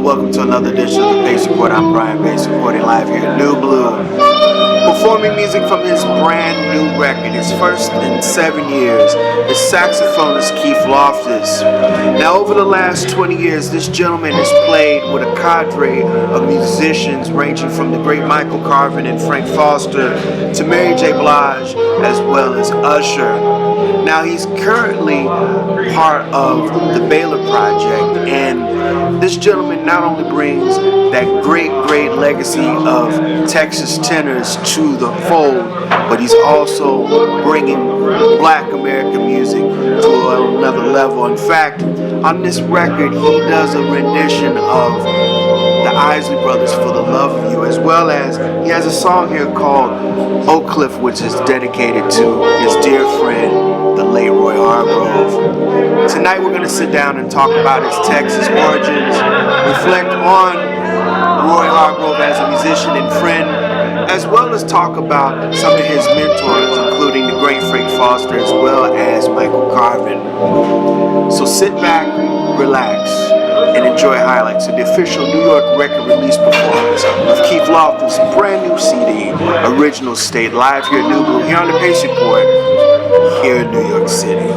welcome to another edition of the Bass Report. I'm Brian Bass reporting live here at Nublu, performing music from his brand new record, his first in 7 years, his saxophonist Keith Loftis. Now over the last 20 years, this gentleman has played with a cadre of musicians ranging from the great Michael Carvin and Frank Foster to Mary J. Blige, as well as Usher. Now he's currently part of the Baylor Project, and this gentleman not only brings that great legacy of Texas tenors to the fold, but he's also bringing Black American music to another level. In fact, on this record, he does a rendition of the Isley Brothers, For the Love of You, as well as he has a song here called Oak Cliff, which is dedicated to his dear friend, the late Roy Hargrove. Tonight we're going to sit down and talk about his Texas origins, reflect on Roy Hargrove as a musician and friend, as well as talk about some of his mentors, including the great Frank Foster as well as Michael Carvin. So sit back, relax, and enjoy highlights of the official New York Record Release Performance of Keith Loftis' brand new CD, Original State, live here at Nublu, here on the Bass Report, here in New York City.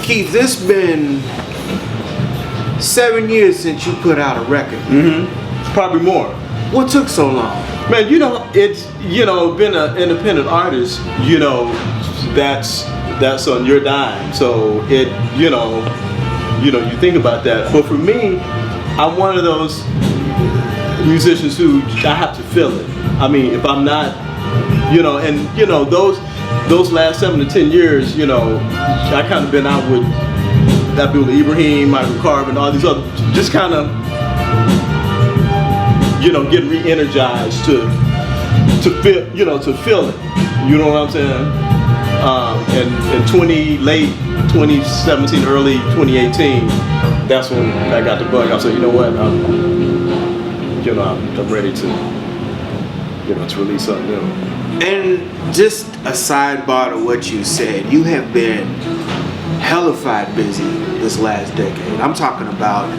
Keith, it's been 7 years since you put out a record. Probably more. What took so long? Man, it's been an independent artist, that's on your dime. So it you think about that. But for me, I'm one of those musicians who I have to feel it. I mean, if I'm not, those last 7 to 10 years, I kind of been out with Abdullah Ibrahim, Michael Carvin, all these other, just kind of, getting re-energized to feel it. You know what I'm saying? And late 2017, early 2018, that's when I got the bug. I said, you know what? I'm ready to release something new. And just a sidebar to what you said, you have been hellified busy this last decade. I'm talking about,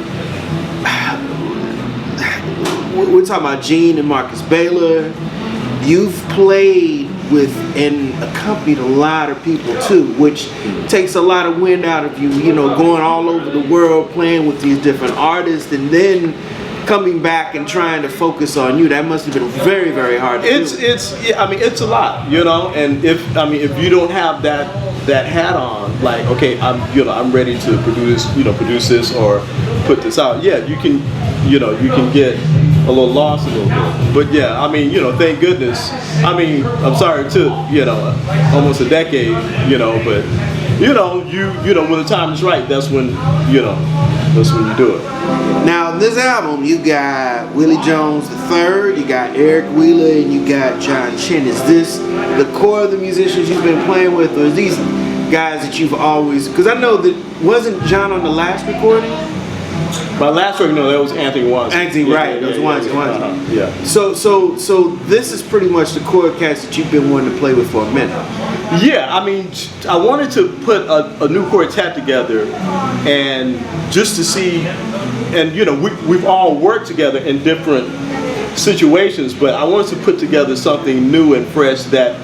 we're talking about Gene and Marcus Baylor. You've played with and accompanied a lot of people too, which takes a lot of wind out of you, going all over the world playing with these different artists and then coming back and trying to focus on you. That must have been very hard to do. It's a lot, and if you don't have that that hat on, like, okay, I'm ready to produce this or put this out. Yeah, you can get a little lost a little bit. But yeah, I mean, thank goodness. I mean, I'm sorry it took, almost a decade, but when the time is right, that's when you do it. Now, this album, you got Willie Jones III, you got Eric Wheeler, and you got John Chin. Is this the core of the musicians you've been playing with, or is these guys that you've always? Because I know that wasn't John on the last recording. My last record, no, that was Anthony Wansley. Anthony, right? That was Wansley. Yeah. So this is pretty much the core cast that you've been wanting to play with for a minute. Yeah, I mean, I wanted to put a new quartet together, and just to see, and we've all worked together in different situations, but I wanted to put together something new and fresh that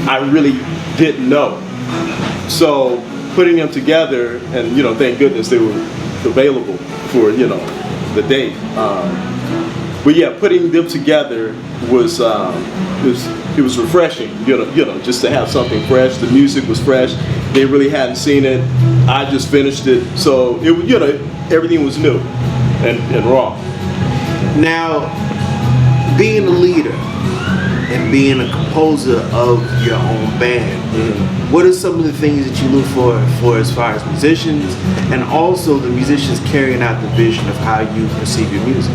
I really didn't know. So putting them together, and thank goodness they were available for the date. But yeah, putting them together was it was refreshing. Just to have something fresh. The music was fresh. They really hadn't seen it. I just finished it, so it everything was new and raw. Now, being a leader and being a composer of your own band, what are some of the things that you look for as far as musicians, and also the musicians carrying out the vision of how you perceive your music?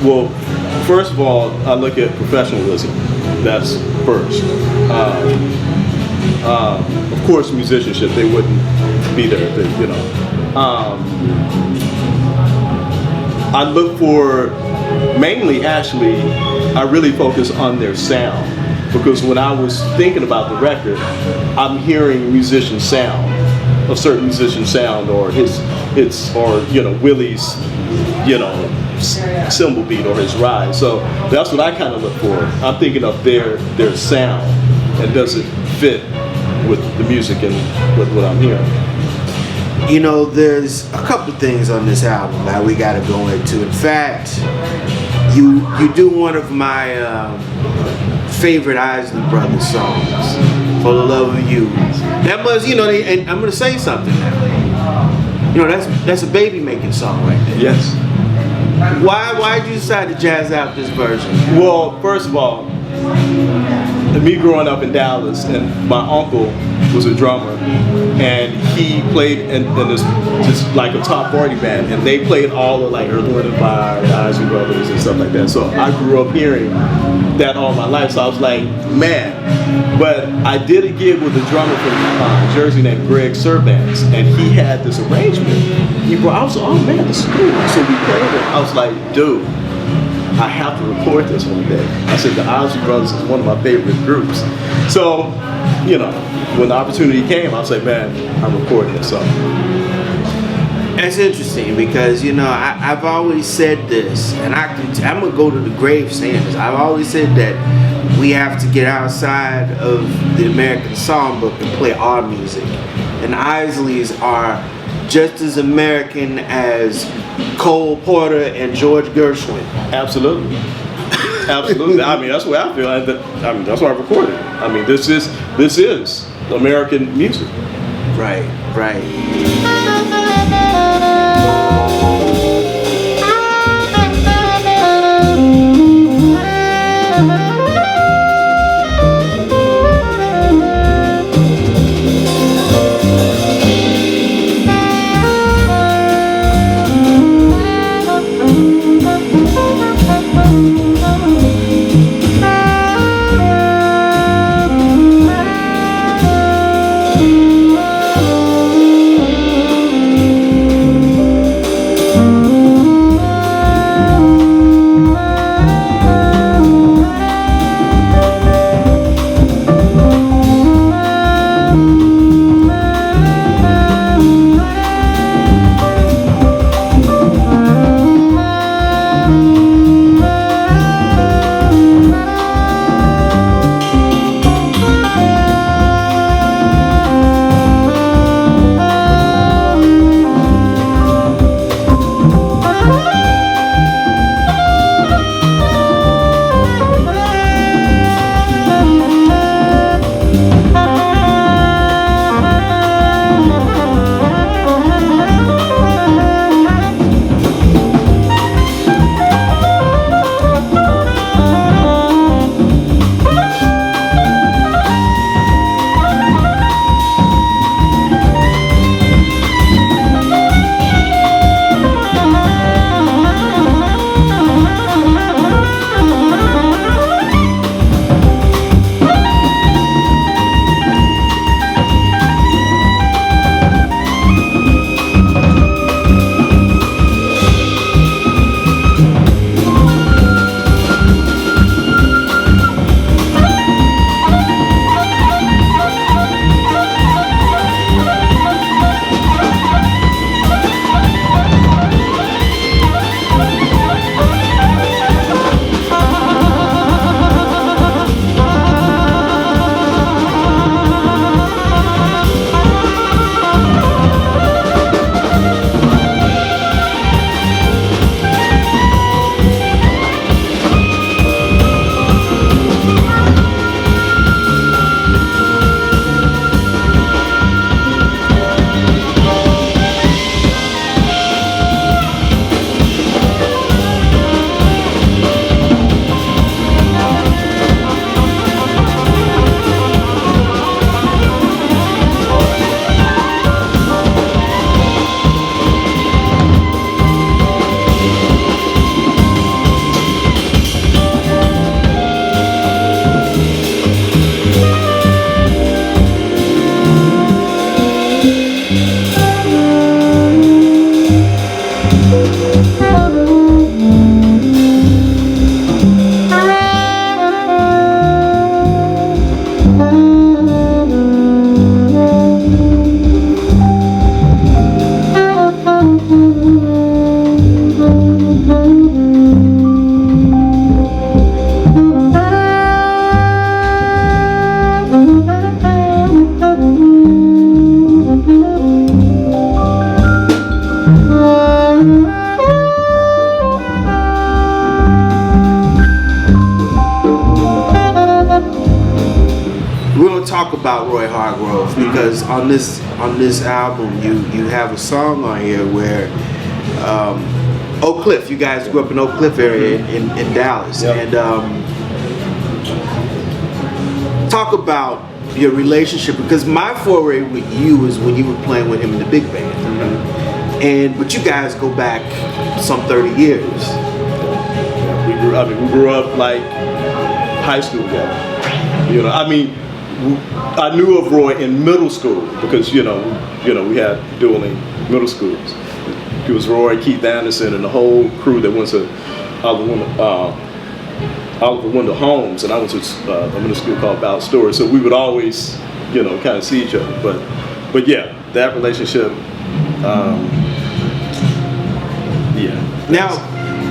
Well, first of all, I look at professionalism. That's first. Of course, musicianship, they wouldn't be there if they, I look for, mainly actually, I really focus on their sound, because when I was thinking about the record, I'm hearing musician sound, a certain musician sound, or Willie's, cymbal beat or his ride. So that's what I kind of look for. I'm thinking of their sound, and does it fit with the music and with what I'm hearing. There's a couple of things on this album that we got to go into. In fact, you do one of my favorite Isley Brother songs, "For the Love of You." That must, and I'm gonna say something now. That's a baby making song right there. Yes. Why did you decide to jazz out this version? Well, first of all, me growing up in Dallas, and my uncle was a drummer, and he played in this just like a top 40 band, and they played all of like Earth, Wind and Fire, the Isley Brothers, and stuff like that. So I grew up hearing that all my life. So I was like, man. But I did a gig with a drummer from Jersey named Greg Servants, and he had this arrangement. I was like, oh man, this is cool. So we played it. I was like, dude, I have to record this one day. I said, the Isley Brothers is one of my favorite groups. So, when the opportunity came, I was like, man, I'm recording this song. That's interesting, because I've always said this, and I'm gonna go to the grave saying this. I've always said that we have to get outside of the American songbook and play our music. And Isleys are just as American as Cole Porter and George Gershwin. Absolutely. Absolutely. I mean, that's the way I feel. I mean, that's why I recorded it. I mean, this is American music. Right. About Roy Hargrove, because on this album you have a song on here where Oak Cliff, you guys grew up in Oak Cliff area in Dallas. Yep. And talk about your relationship, because my foray with you was when you were playing with him in the big band. But you guys go back some 30 years. We grew up like high school together. I knew of Roy in middle school because we had dueling middle schools. It was Roy, Keith Anderson, and the whole crew that went to Oliver Wendell Holmes, and I went to a middle school called Ballard Story. So we would always, kind of see each other. But yeah, that relationship. Now,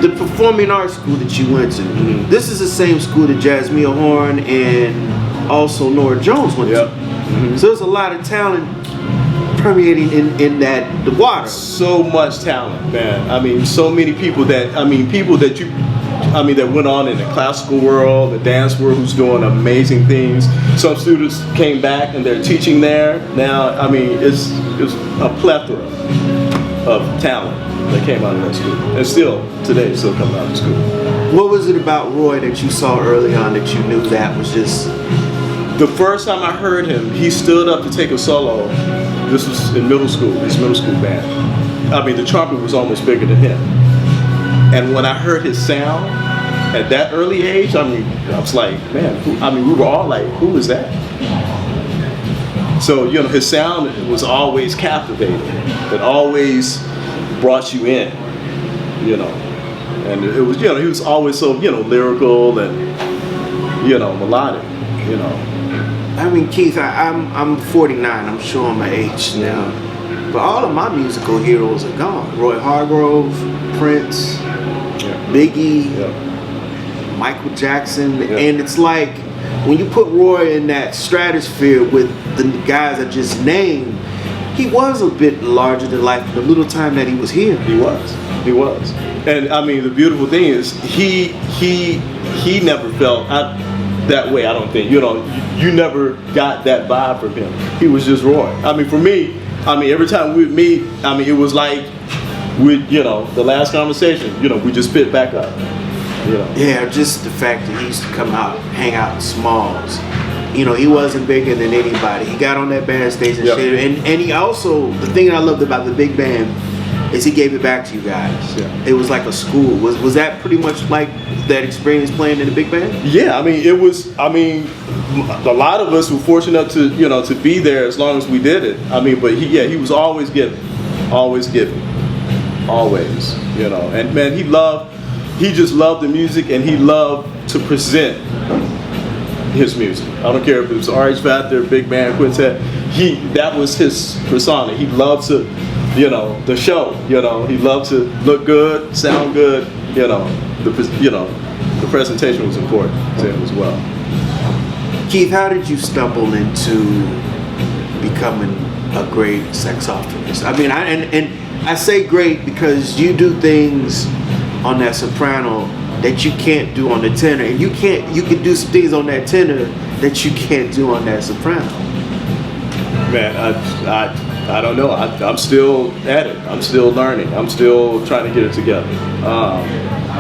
the performing arts school that you went to, this is the same school that Jasmine Horn and also Nora Jones went to. So there's a lot of talent permeating in the water. So much talent, man. I mean, so many people that went on in the classical world, the dance world, who's doing amazing things. Some students came back and they're teaching there now. I mean, it's a plethora of talent that came out of that school, and still today still coming out of school. What was it about Roy that you saw early on that you knew that was just? The first time I heard him, he stood up to take a solo. This was in middle school, his middle school band. I mean, the trumpet was almost bigger than him. And when I heard his sound at that early age, I was like, man, we were all like, who is that? So, his sound was always captivating. It always brought you in, And it was, he was always so, lyrical and, melodic, I mean, Keith, I'm 49. I'm showing my age now, but all of my musical heroes are gone. Roy Hargrove, Prince, Biggie, Michael Jackson, and it's like when you put Roy in that stratosphere with the guys I just named, he was a bit larger than life for the little time that he was here. He was. And I mean, the beautiful thing is he never felt that way. I don't think you never got that vibe from him. He was just Roy. I mean, for me, every time we'd meet, it was like the last conversation. We just spit back up. Yeah, just the fact that he used to come out, hang out in Smalls. He wasn't bigger than anybody. He got on that band stage and shit. And he also, the thing that I loved about the big band is he gave it back to you guys. Yeah. It was like a school. Was that pretty much like that experience playing in the big band? Yeah, it was. A lot of us were fortunate to to be there as long as we did it. But he was always giving, always. And man, he just loved the music, and he loved to present his music. I don't care if it was RH Factor, big band, quintet. That was his persona. He loved to, the show. He loved to look good, sound good. The presentation was important to him as well. Keith, how did you stumble into becoming a great saxophonist? I say great because you do things on that soprano that you can't do on the tenor, and you can do some things on that tenor that you can't do on that soprano. Man, I don't know. I'm still at it. I'm still learning. I'm still trying to get it together.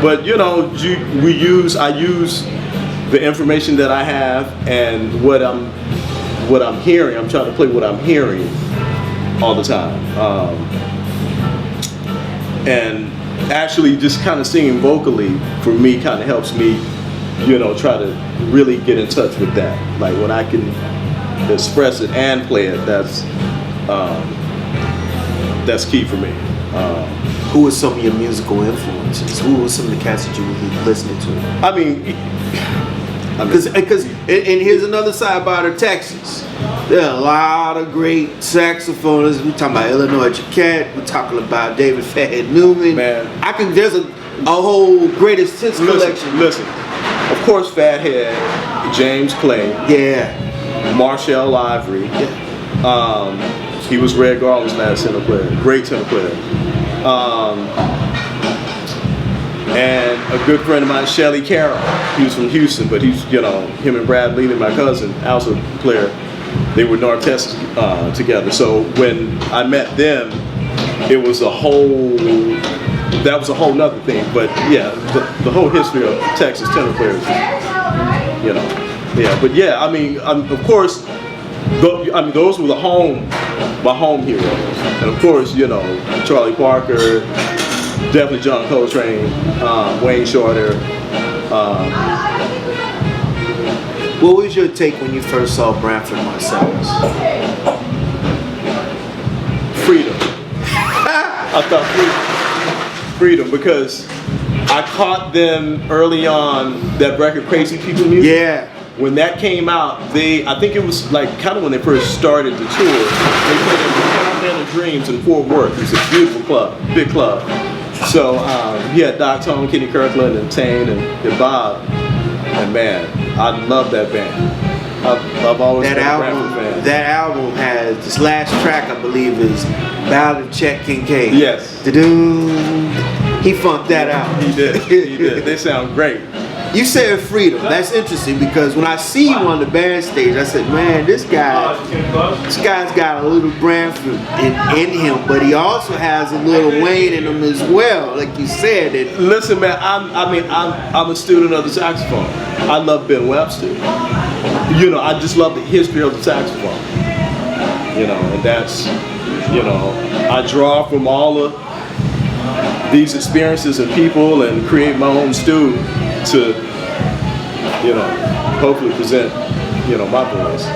But I use the information that I have and what I'm hearing. I'm trying to play what I'm hearing all the time. And actually just kind of singing vocally for me kind of helps me, try to really get in touch with that. Like when I can express it and play it, that's key for me. who were some of your musical influences? Who were some of the cats that you would be listening to? I mean, Because and here's another sidebar to Texas. There are a lot of great saxophonists. We're talking about Illinois Jaquette. We're talking about David Fathead Newman. Man. There's a whole greatest hits collection. Listen, of course, Fathead, James Clay, Yeah. Marshall Ivory. Yeah. He was Red Garland's last tenor player, great tenor player. And a good friend of mine, Shelly Carroll. He was from Houston, but he's, him and Brad Leland, my cousin, also player, they were Nortest together. So when I met them, it was that was a whole nother thing. But yeah, the whole history of Texas tenor players, yeah. But yeah, I mean, of course, those were my home heroes. And of course, Charlie Parker, definitely John Coltrane, Wayne Shorter. What was your take when you first saw Branford Marsalis? Freedom. I thought freedom because I caught them early on, that record Crazy People Music. Yeah. When that came out, I think it was like kind of when they first started the tour. They played in the Carvin of Dreams in Fort Worth. It's a beautiful club, big club. So you had Doc Tone, Kenny Kirkland, and Tane, and Bob. And man, I love that band. I've always been a Branford fan. That album has, this last track I believe is Ballad of Chet Kincaid. Yes. He funked that out. He did. They sound great. You said freedom. That's interesting because when I see you on the band stage, I said, man, this guy's got a little Branford in him, but he also has a little Wayne in him as well, like you said. Listen, man, I'm a student of the saxophone. I love Ben Webster. I just love the history of the saxophone. And that's, I draw from all of these experiences and people and create my own stew to, hopefully present, my voice.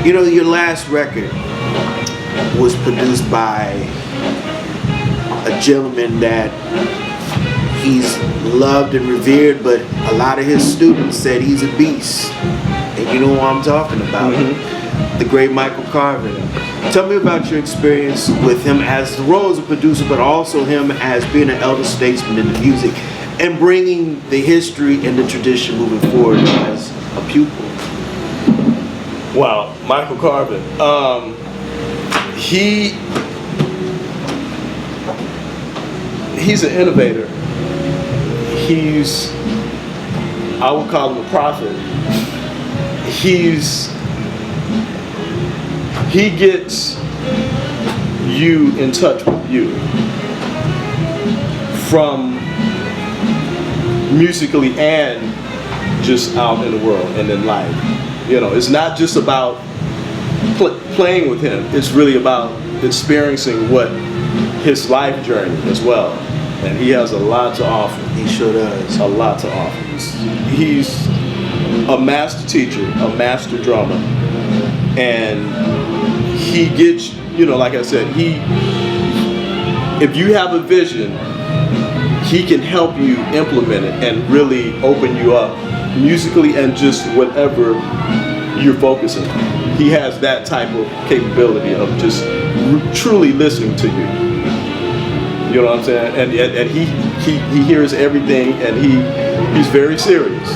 You know, your last record was produced by a gentleman that he's loved and revered, but a lot of his students said he's a beast. And you know what I'm talking about. The great Michael Carvin. Tell me about your experience with him as the role as a producer, but also him as being an elder statesman in the music and bringing the history and the tradition moving forward as a pupil. Wow, Michael Carvin. He's an innovator. I would call him a prophet. He gets you in touch with you, from musically and just out in the world and in life. You know, it's not just about playing with him. It's really about experiencing what his life journey as well. And he has a lot to offer. He sure does. A lot to offer. He's a master teacher, a master drummer, and he gets, you know, like I said, if you have a vision, he can help you implement it and really open you up musically and just whatever you're focusing on. He has that type of capability of just truly listening to you. You know what I'm saying? And he hears everything, and he's very serious.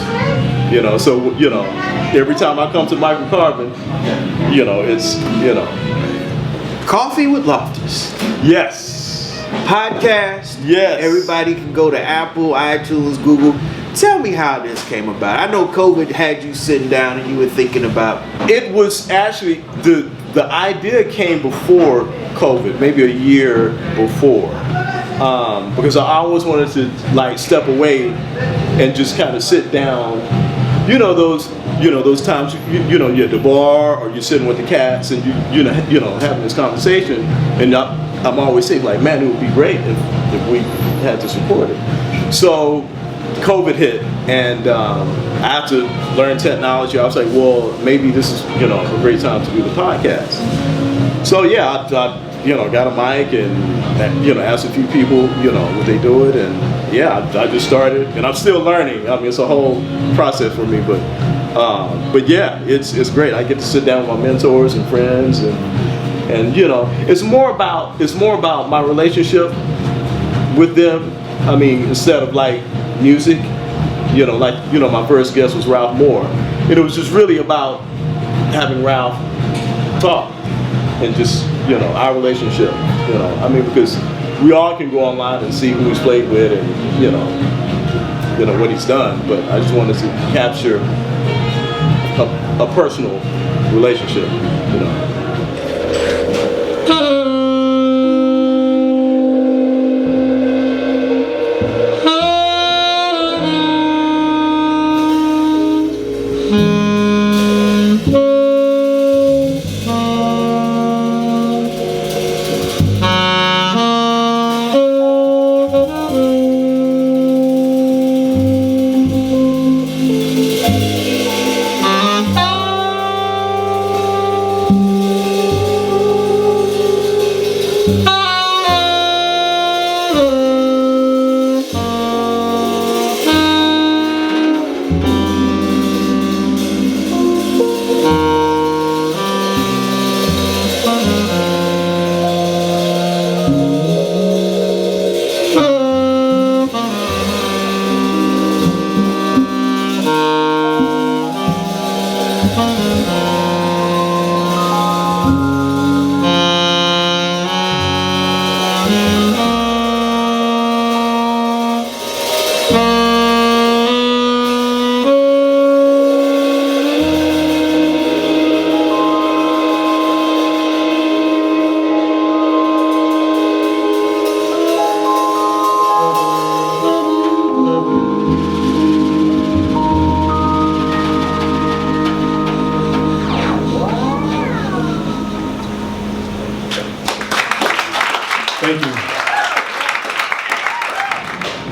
You know, so, you know, every time I come to Michael Carvin, you know, it's, you know. Coffee with Loftis. Yes. Podcast. Yes. Everybody can go to Apple, iTunes, Google. Tell me how this came about. I know COVID had you sitting down and you were thinking about. It was actually, the idea came before COVID, maybe a year before. Because I always wanted to like step away and just kind of sit down. You know those times you know you're at the bar or you're sitting with the cats and you know having this conversation, and I'm always saying like, man, it would be great if we had to support it. So COVID hit, and I had to learn technology. I was like, well, maybe this is a great time to do the podcast. So yeah, I got a mic and asked a few people would they do it, and yeah, I just started, and I'm still learning. I mean, it's a whole process for me, but yeah, it's great. I get to sit down with my mentors and friends, and it's more about my relationship with them. I mean, instead of like music, my first guest was Ralph Moore, and it was just really about having Ralph talk and just our relationship. I mean, because we all can go online and see who he's played with and what he's done, but I just wanted to capture a personal relationship.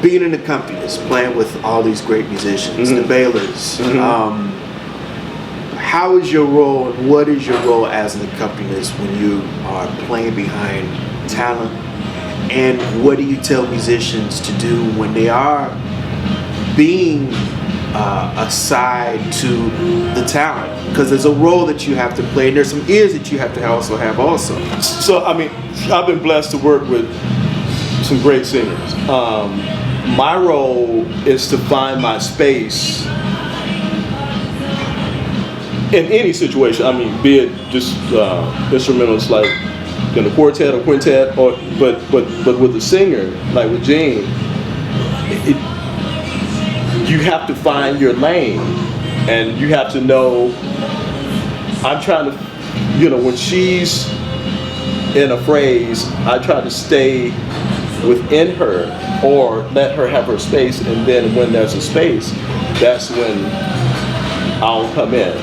Being an accompanist, playing with all these great musicians, the Baylors, how is your role, and what is your role as an accompanist when you are playing behind talent? And what do you tell musicians to do when they are being aside to the talent? Because there's a role that you have to play, and there's some ears that you have to also have also. So, I mean, I've been blessed to work with some great singers. My role is to find my space in any situation. I mean, be it just instrumentals like in a quartet or quintet, or but with a singer like with Gene, you have to find your lane, and you have to know. I'm trying to, when she's in a phrase, I try to stay within her or let her have her space, and then when there's a space, that's when I'll come in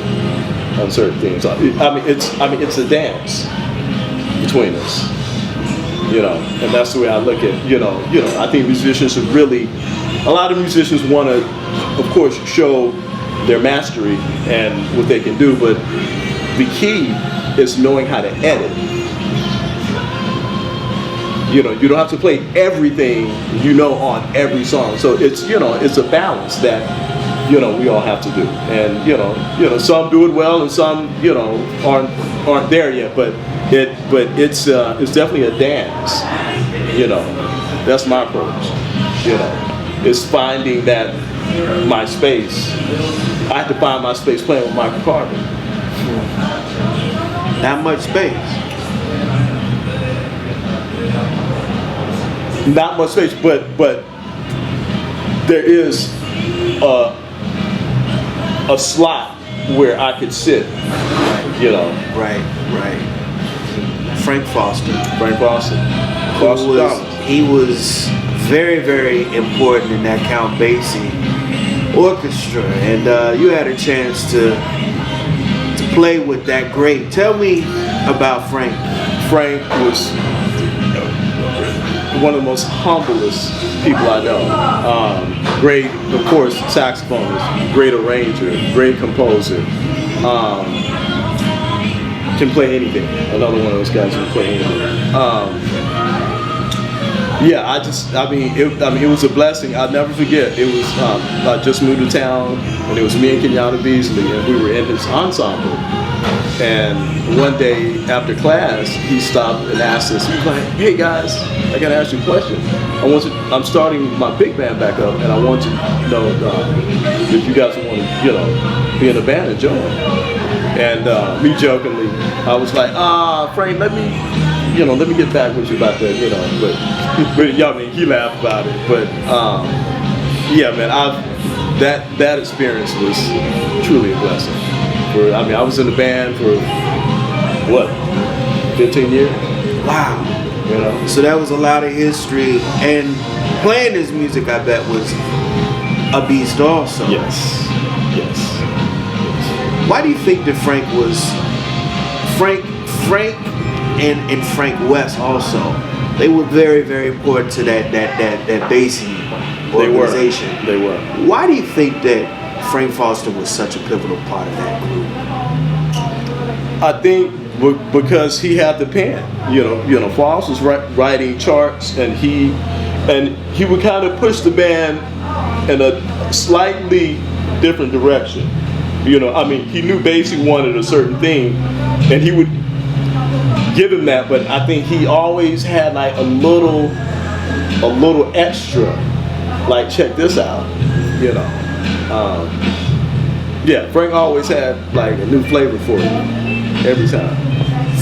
on certain things. I mean, it's a dance between us, and that's the way I look at, I think musicians should really, a lot of musicians want to, of course, show their mastery and what they can do, but the key is knowing how to edit. You don't have to play everything on every song. So it's it's a balance that we all have to do. And some do it well and some aren't there yet. But it's definitely a dance. That's my approach. It's finding that my space. I have to find my space playing with Michael Carvin. Not much space. Not much space, but there is a slot where I could sit, Right. Frank Foster. He was very, very important in that Count Basie orchestra, and you had a chance to play with that great. Tell me about Frank. Frank was one of the most humblest people I know. Great, of course, saxophonist, great arranger, great composer. Can play anything. Another one of those guys who can play anything. It was a blessing. I'll never forget. It was I just moved to town, and it was me and Kenyatta Beasley, and we were in his ensemble. And one day after class, he stopped and asked us. He was like, "Hey guys, I gotta ask you a question. I'm starting my big band back up, and I want to know if you guys want to, be in a band and join." And me jokingly, I was like, Frank, let me get back with you about that, But he laughed about it. But yeah, man, that experience was truly a blessing. I was in the band for 15 years. Wow. So that was a lot of history, and playing his music, I bet, was a beast also. Yes. Why do you think that Frank and Frank West also, they were very, very important to that Basie organization? They were. Why do you think that Frank Foster was such a pivotal part of that group? I think because he had the pen. Foster was writing charts, and he would kind of push the band in a slightly different direction. He knew Basie wanted a certain thing, and he would give him that. But I think he always had like a little extra, like, check this out, Frank always had like a new flavor for it every time.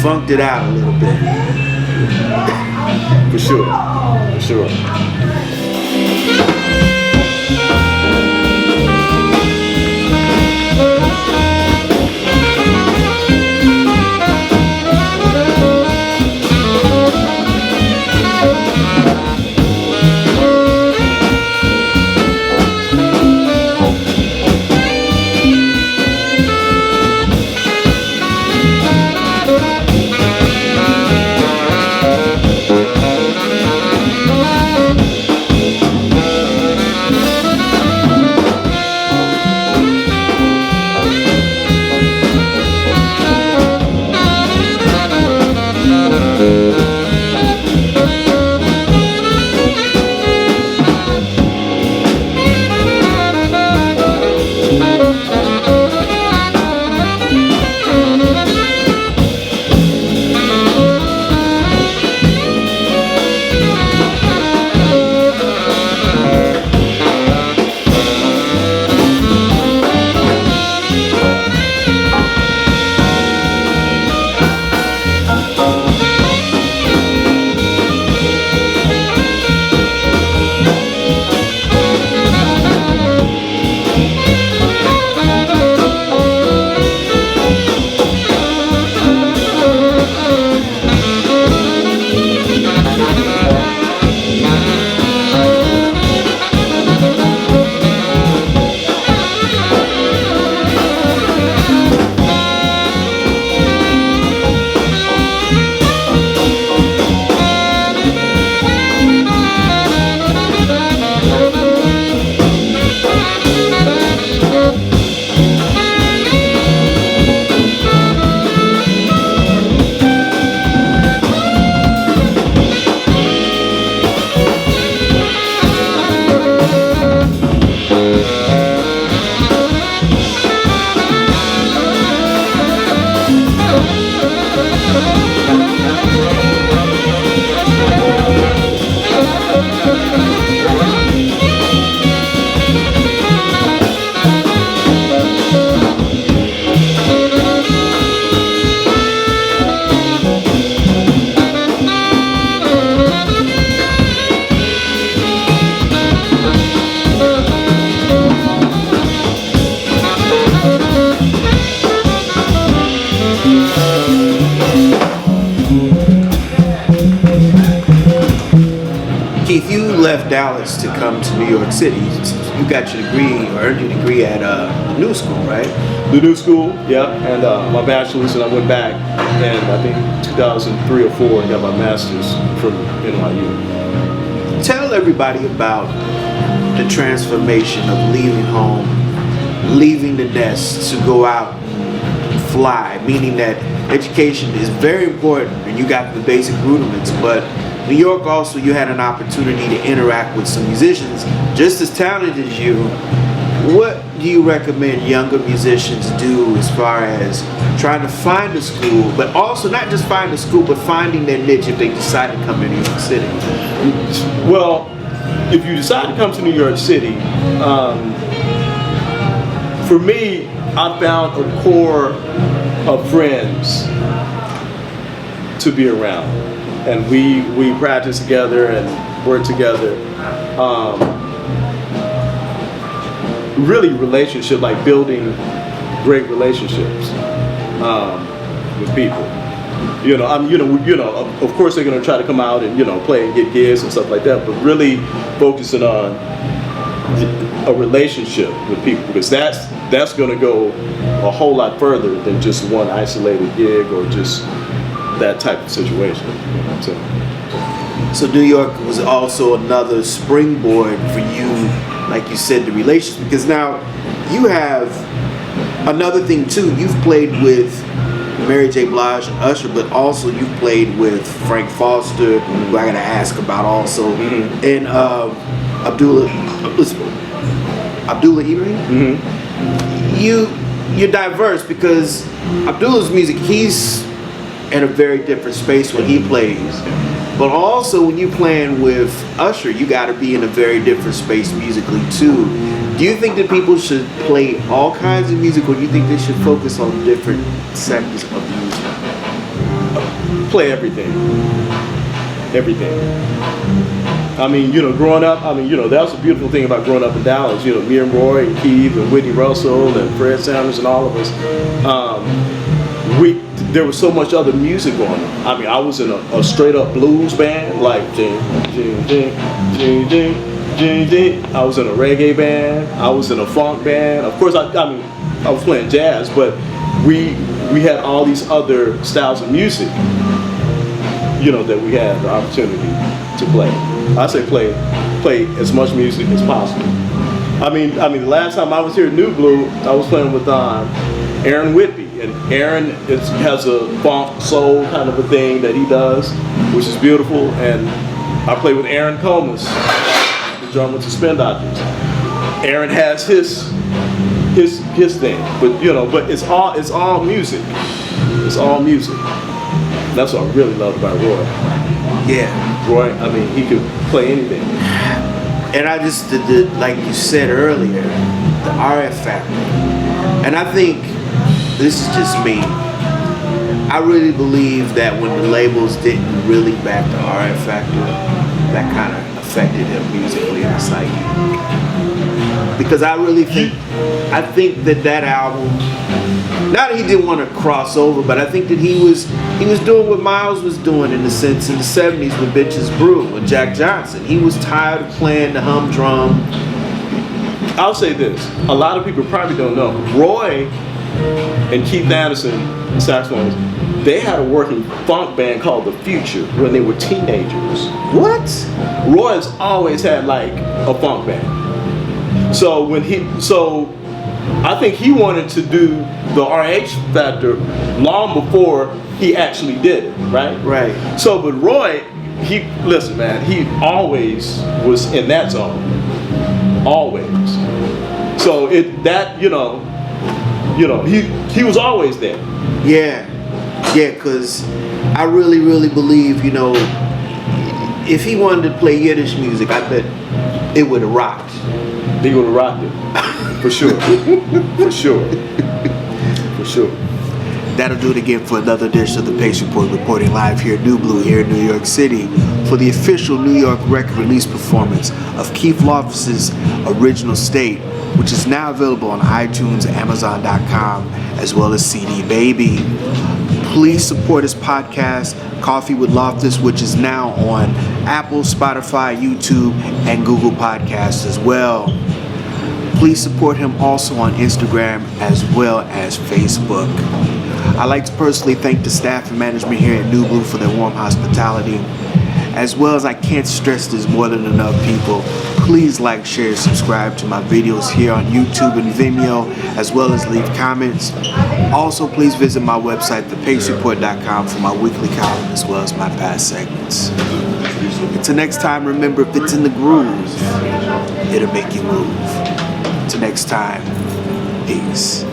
Funked it out a little bit. For sure. Keith, you left Dallas to come to New York City. You got your degree, or earned your degree at the New School, right? The New School, yeah, and my bachelor's, and I went back, and I think 2003 or 4, and got my master's from NYU. Tell everybody about the transformation of leaving home, leaving the nest to go out and fly, meaning that education is very important, and you got the basic rudiments, but New York also, you had an opportunity to interact with some musicians just as talented as you. What do you recommend younger musicians do as far as trying to find a school, but also not just find a school, but finding their niche if they decide to come to New York City? Well, if you decide to come to New York City, for me, I found a core of friends to be around. And we practice together and work together. Really, relationship, like building great relationships with people. Of course they're gonna try to come out and play and get gigs and stuff like that, but really focusing on a relationship with people, because that's gonna go a whole lot further than just one isolated gig or just that type of situation. So New York was also another springboard for you, like you said, the relationship, because now you have another thing too. You've played with Mary J. Blige and Usher, but also you've played with Frank Foster, who I gotta ask about also, and Abdullah Ibrahim. You're diverse, because Abdullah's music, he's in a very different space when he plays, but also when you playing with Usher, you got to be in a very different space musically too. Do you think that people should play all kinds of music, or do you think they should focus on different sectors of music? Play everything. I mean, growing up, that was the beautiful thing about growing up in Dallas. Me and Roy and Keith and Whitney Russell and Fred Sanders and all of us. There was so much other music going on. I mean, I was in a straight up blues band, like ding, ding, ding, ding, ding, ding, ding. I was in a reggae band. I was in a funk band. Of course, I was playing jazz, but we had all these other styles of music, that we had the opportunity to play. I say play as much music as possible. I mean, the last time I was here at Nublu, I was playing with Aaron Whitby. And Aaron has a funk soul kind of a thing that he does, which is beautiful. And I play with Aaron Comas, the drummer to Spin Doctors. Aaron has his thing, but it's all music. It's all music. That's what I really loved about Roy. Yeah, Roy. I mean, he could play anything. And I just like you said earlier, the RF factor, and I think. This is just me. I really believe that when the labels didn't really back the RF factor, that kind of affected him musically in the psyche. Because I think that album, not that he didn't want to cross over, but I think that he was doing what Miles was doing in the sense in the 70s with Bitches Brew and Jack Johnson. He was tired of playing the humdrum. I'll say this, a lot of people probably don't know, Roy and Keith Anderson, the saxophonist, they had a working funk band called The Future when they were teenagers. What? Roy's always had like a funk band. So I think he wanted to do the RH factor long before he actually did it, right? Right. So, but Roy, he always was in that zone. Always. So he was always there. Yeah, because I really, really believe, if he wanted to play Yiddish music, I bet it would have rocked. He would have rocked it, for sure, for sure. That'll do it again for another edition of the Pace Report, reporting live here at Nublu, here in New York City, for the official New York Record Release Performance of Keith Loftis' Original State, which is now available on iTunes, Amazon.com, as well as CD Baby. Please support his podcast, Coffee with Loftis, which is now on Apple, Spotify, YouTube, and Google Podcasts as well. Please support him also on Instagram as well as Facebook. I'd like to personally thank the staff and management here at Nublu for their warm hospitality. As well as I can't stress this more than enough, people. Please like, share, subscribe to my videos here on YouTube and Vimeo, as well as leave comments. Also, please visit my website, thepacereport.com, for my weekly column as well as my past segments. Until next time, remember, if it's in the groove, it'll make you move. Till next time, peace.